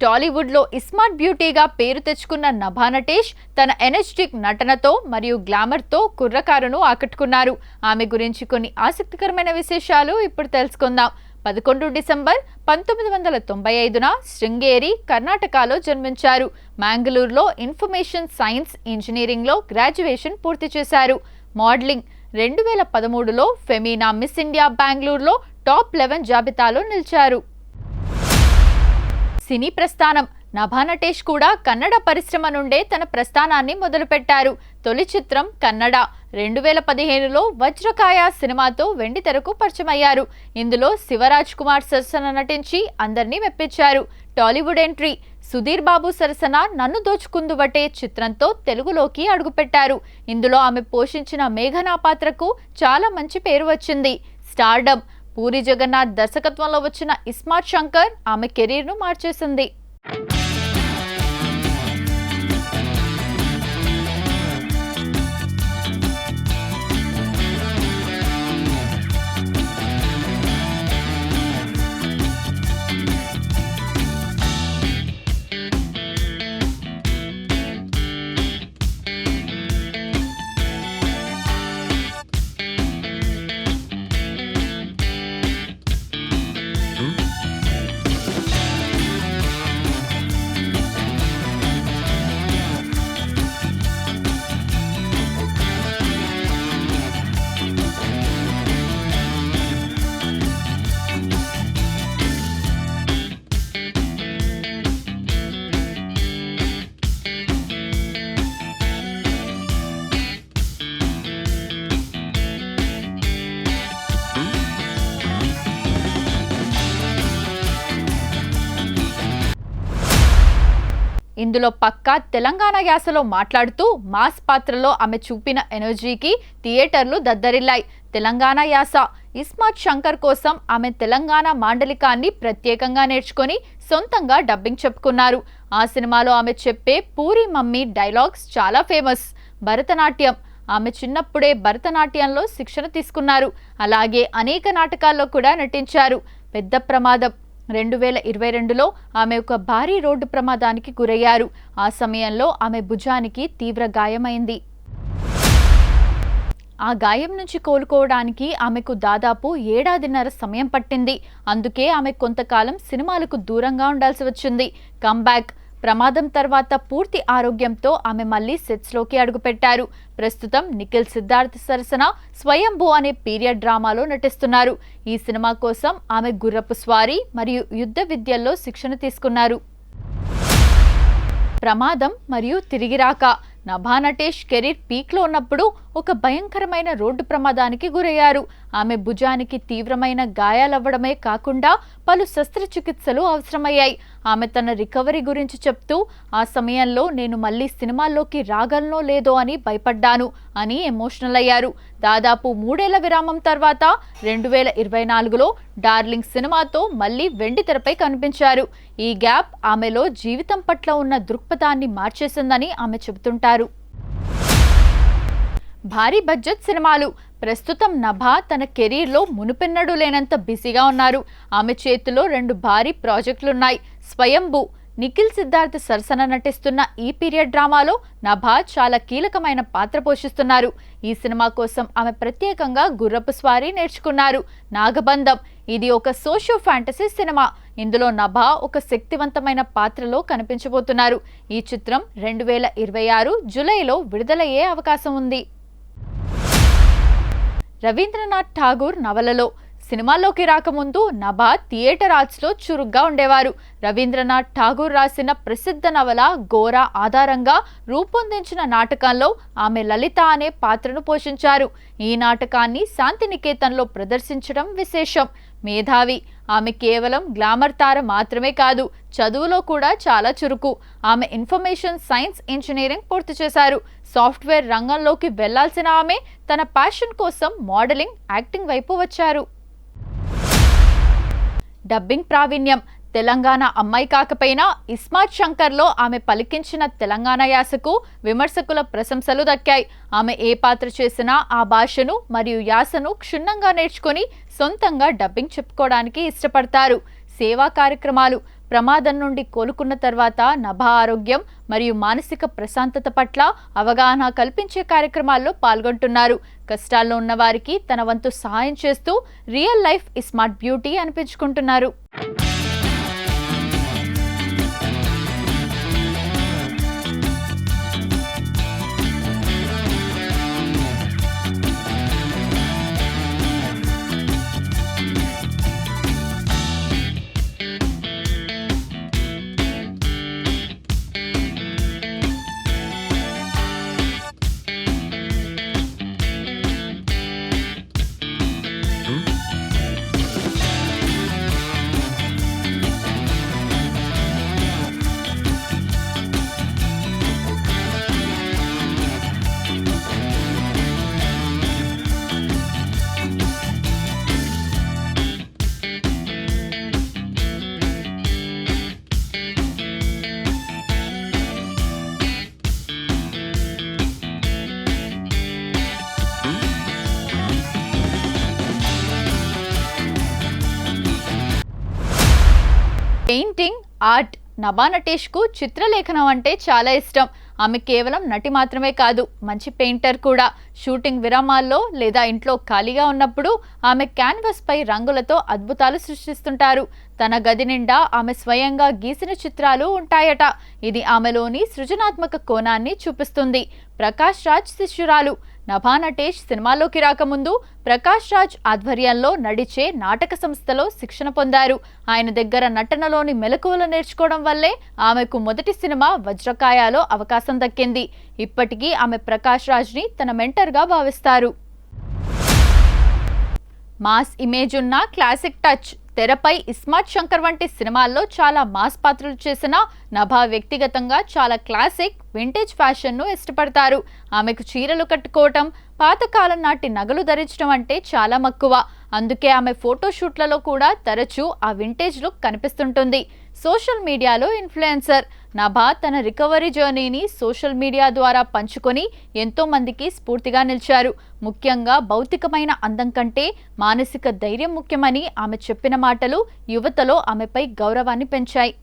టాలీవుడ్ లో స్మార్ట్ బ్యూటీగా పేరు తెచ్చుకున్న నభా నటేష్ తన ఎనర్జెటిక్ నటనతో మరియు గ్లామర్ తో కుర్రకారును ఆకట్టుకున్నారు. ఆమె గురించి కొన్ని ఆసక్తికరమైన విశేషాలు ఇప్పుడు తెలుసుకుందాం. 11 డిసెంబర్ 1995న శృంగేరి, కర్ణాటకలో జన్మించారు. మ్యాంగళూరులో ఇన్ఫర్మేషన్ సైన్స్ ఇంజనీరింగ్లో గ్రాడ్యుయేషన్ పూర్తి చేశారు. మోడలింగ్ 2013లో ఫెమినా మిస్ ఇండియా బెంగళూరులో టాప్ 11 జాబితాలో నిలిచారు. సినీ ప్రస్థానం. నభా నటేష్ కూడా కన్నడ పరిశ్రమ నుండే తన ప్రస్థానాన్ని మొదలుపెట్టారు. తొలి చిత్రం కన్నడ. 2015లో వజ్రకాయ సినిమాతో వెండితెరకు పరిచయమయ్యారు. ఇందులో శివరాజ్ కుమార్ సరసన నటించి అందరినీ మెప్పించారు. టాలీవుడ్ ఎంట్రీ. సుధీర్ బాబు సరసన నన్ను దోచుకుందువటే చిత్రంతో తెలుగులోకి అడుగుపెట్టారు. ఇందులో ఆమె పోషించిన మేఘనా పాత్రకు చాలా మంచి పేరు వచ్చింది. స్టార్డమ్. పూరి జగన్నాథ్ దర్శకత్వంలో వచ్చిన ఇస్మార్ట్ శంకర్ ఆమె కెరీర్ను మార్చేసింది. ఇందులో పక్కా తెలంగాణ యాసలో మాట్లాడుతూ మాస్ పాత్రలో ఆమె చూపిన ఎనర్జీకి థియేటర్లు దద్దరిల్లాయి. తెలంగాణ యాస. ఇస్మార్ట్ శంకర్ కోసం ఆమె తెలంగాణ మాండలికాన్ని ప్రత్యేకంగా నేర్చుకొని సొంతంగా డబ్బింగ్ చెప్పుకున్నారు. ఆ సినిమాలో ఆమె చెప్పే పూరి మమ్మీ డైలాగ్స్ చాలా ఫేమస్. భరతనాట్యం. ఆమె చిన్నప్పుడే భరతనాట్యంలో శిక్షణ తీసుకున్నారు. అలాగే అనేక నాటకాల్లో కూడా నటించారు. పెద్ద ప్రమాదం. 2022లో ఆమె ఒక భారీ రోడ్డు ప్రమాదానికి గురయ్యారు. ఆ సమయంలో ఆమె భుజానికి తీవ్ర గాయమైంది. ఆ గాయం నుంచి కోలుకోవడానికి ఆమెకు దాదాపు 1.5 ఏడాది సమయం పట్టింది. అందుకే ఆమె కొంతకాలం సినిమాలకు దూరంగా ఉండాల్సి వచ్చింది. కమ్బ్యాక్. ప్రమాదం తర్వాత పూర్తి ఆరోగ్యంతో ఆమె మళ్లీ సెట్స్లోకి అడుగుపెట్టారు. ప్రస్తుతం నిఖిల్ సిద్ధార్థ్ సరసన స్వయంభూ అనే పీరియడ్ డ్రామాలో నటిస్తున్నారు. ఈ సినిమా కోసం ఆమె గుర్రపు స్వారీ మరియు యుద్ధ విద్యల్లో శిక్షణ తీసుకున్నారు. ప్రమాదం మరియు తిరిగిరాక. నభా నటేష్ కెరీర్ పీక్లో ఉన్నప్పుడు ఒక భయంకరమైన రోడ్డు ప్రమాదానికి గురయ్యారు. ఆమె భుజానికి తీవ్రమైన గాయాలవ్వడమే కాకుండా పలు శస్త్రచికిత్సలు అవసరమయ్యాయి. ఆమె తన రికవరీ గురించి చెప్తూ, ఆ సమయంలో నేను మళ్ళీ సినిమాల్లోకి రాగలనో లేదో అని భయపడ్డాను అని ఎమోషనల్ అయ్యారు. దాదాపు 3 ఏళ్ల విరామం తర్వాత 2024లో డార్లింగ్ సినిమాతో మళ్ళీ వెండితెరపై కనిపించారు. ఈ గ్యాప్ ఆమెలో జీవితం పట్ల ఉన్న దృక్పథాన్ని మార్చేసిందని ఆమె చెబుతుంటారు. భారీ బడ్జెట్ సినిమాలు. ప్రస్తుతం నభా తన కెరీర్లో మునుపెన్నడూ లేనంత బిజీగా ఉన్నారు. ఆమె చేతిలో 2 భారీ ప్రాజెక్టులున్నాయి. స్వయంభూ. నిఖిల్ సిద్ధార్థ్ సరసన నటిస్తున్న ఈ పీరియడ్ డ్రామాలో నభా చాలా కీలకమైన పాత్ర పోషిస్తున్నారు. ఈ సినిమా కోసం ఆమె ప్రత్యేకంగా గుర్రపు స్వారీ నేర్చుకున్నారు. నాగబంధం. ఇది ఒక సోషియో ఫ్యాంటసీ సినిమా. ఇందులో నభా ఒక శక్తివంతమైన పాత్రలో కనిపించబోతున్నారు. ఈ చిత్రం 2026 జూలైలో విడుదలయ్యే అవకాశం ఉంది. రవీంద్రనాథ్ ఠాగూర్ నవలలో. సినిమాల్లోకి రాకముందు నభా థియేటర్ ఆర్ట్స్లో చురుగ్గా ఉండేవారు. రవీంద్రనాథ్ ఠాగూర్ రాసిన ప్రసిద్ధ నవల గోరా ఆధారంగా రూపొందించిన నాటకంలో ఆమె లలిత అనే పాత్రను పోషించారు. ఈ నాటకాన్ని శాంతినికేతన్లో ప్రదర్శించడం విశేషం. మేధావి. ఆమె కేవలం గ్లామర్ తార మాత్రమే కాదు, చదువులో కూడా చాలా చురుకు. ఆమె ఇన్ఫర్మేషన్ సైన్స్ ఇంజనీరింగ్ పూర్తి చేశారు. సాఫ్ట్వేర్ రంగంలోకి వెళ్లాల్సిన ఆమె తన ప్యాషన్ కోసం మోడలింగ్, యాక్టింగ్ వైపు వచ్చారు. డబ్బింగ్ ప్రావీణ్యం. తెలంగాణ అమ్మాయి కాకపోయినా ఇస్మార్ట్ శంకర్లో ఆమె పలికించిన తెలంగాణ యాసకు విమర్శకుల ప్రశంసలు దక్కాయి. ఆమె ఏ పాత్ర చేసినా ఆ భాషను మరియు యాసను క్షుణ్ణంగా నేర్చుకొని సొంతంగా డబ్బింగ్ చెప్పుకోవడానికి ఇష్టపడతారు. సేవా కార్యక్రమాలు. ప్రమాదం నుండి కోలుకున్న తర్వాత నభ ఆరోగ్యం మరియు మానసిక ప్రశాంతత పట్ల అవగాహన కల్పించే కార్యక్రమాల్లో పాల్గొంటున్నారు. కష్టాల్లో ఉన్న వారికి తన వంతు సహాయం చేస్తూ రియల్ లైఫ్ స్మార్ట్ బ్యూటీ అనిపించుకుంటున్నారు. Painting, art. నభా నటేష్కు చిత్రలేఖనం అంటే చాలా ఇష్టం. ఆమె కేవలం నటి మాత్రమే కాదు, మంచి పెయింటర్ కూడా. షూటింగ్ విరామాల్లో లేదా ఇంట్లో ఖాళీగా ఉన్నప్పుడు ఆమె క్యాన్వాస్ పై రంగులతో అద్భుతాలు సృష్టిస్తుంటారు. తన గది నిండా ఆమె స్వయంగా గీసిన చిత్రాలు ఉంటాయట. ఇది ఆమెలోని సృజనాత్మక కోణాన్ని చూపిస్తుంది. ప్రకాష్ రాజ్ శిష్యురాలు. నభా నటేష్ సినిమాలోకి రాకముందు ప్రకాష్ రాజ్ ఆధ్వర్యంలో నడిచే నాటక సంస్థలో శిక్షణ పొందారు. ఆయన దగ్గర నటనలోని మెలకువలు నేర్చుకోవడం వల్లే ఆమెకు మొదటి సినిమా వజ్రకాయలో అవకాశం దక్కింది. ఇప్పటికీ ఆమె ప్రకాష్ రాజ్ని తన మెంటర్గా భావిస్తారు. మాస్ ఇమేజ్ ఉన్న క్లాసిక్ టచ్. తెరపై ఇస్మార్ట్ శంకర్ వంటి సినిమాల్లో చాలా మాస్ పాత్రలు చేసిన నభా వ్యక్తిగతంగా చాలా క్లాసిక్, వింటేజ్ ఫ్యాషన్ను ఇష్టపడతారు. ఆమెకు చీరలు కట్టుకోవటం, పాతకాలం నాటి నగలు ధరించడం అంటే చాలా మక్కువ. అందుకే ఆమె ఫోటోషూట్లలో కూడా తరచూ ఆ వింటేజ్ లుక్ కనిపిస్తుంటుంది. సోషల్ మీడియాలో ఇన్ఫ్లుయెన్సర్. నభా తన రికవరీ జర్నీని సోషల్ మీడియా ద్వారా పంచుకొని ఎంతో మందికి స్ఫూర్తిగా నిలిచారు. ముఖ్యంగా భౌతికమైన అందం కంటే మానసిక ధైర్యం ముఖ్యమని ఆమె చెప్పిన మాటలు యువతలో ఆమెపై గౌరవాన్ని పెంచాయి.